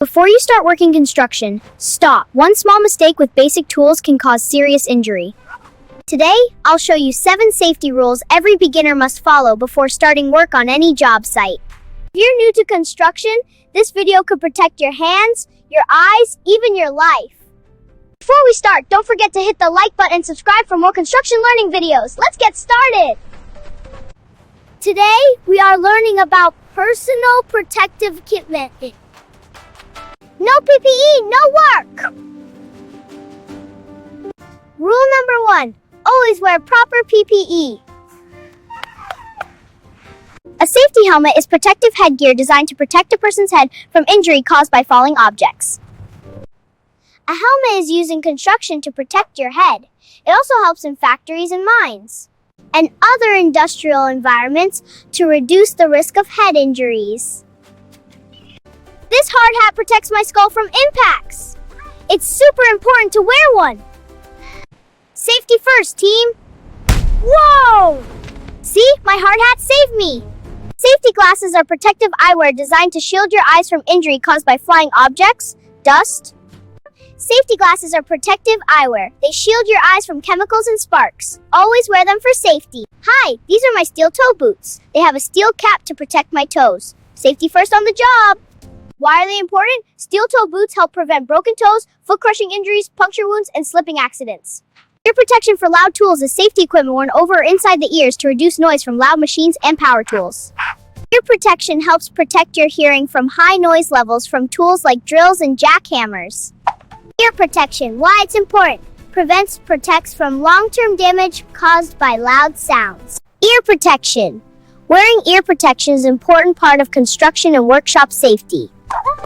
Before you start working construction, stop. One small mistake with basic tools can cause serious injury. Today, I'll show you 7 safety rules every beginner must follow before starting work on any job site. If you're new to construction, this video could protect your hands, your eyes, even your life. Before we start, don't forget to hit the like button and subscribe for more construction learning videos. Let's get started! Today, we are learning about personal protective equipment. No PPE, no work! Rule number 1, always wear proper PPE. A safety helmet is protective headgear designed to protect a person's head from injury caused by falling objects. A helmet is used in construction to protect your head. It also helps in factories and mines and other industrial environments to reduce the risk of head injuries. This hard hat protects my skull from impacts. It's super important to wear one. Safety first, team. Whoa! See, my hard hat saved me. Safety glasses are protective eyewear designed to shield your eyes from injury caused by flying objects, dust. Safety glasses are protective eyewear. They shield your eyes from chemicals and sparks. Always wear them for safety. Hi, these are my steel toe boots. They have a steel cap to protect my toes. Safety first on the job. Why are they important? Steel toe boots help prevent broken toes, foot-crushing injuries, puncture wounds, and slipping accidents. Ear protection for loud tools is safety equipment worn over or inside the ears to reduce noise from loud machines and power tools. Ear protection helps protect your hearing from high noise levels from tools like drills and jackhammers. Ear protection, why it's important. Protects from long-term damage caused by loud sounds. Ear protection. Wearing ear protection is an important part of construction and workshop safety.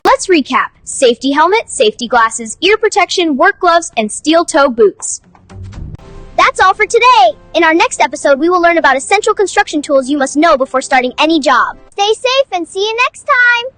Let's recap. Safety helmet, safety glasses, ear protection, work gloves, and steel toe boots. That's all for today. In our next episode, we will learn about essential construction tools you must know before starting any job. Stay safe and see you next time.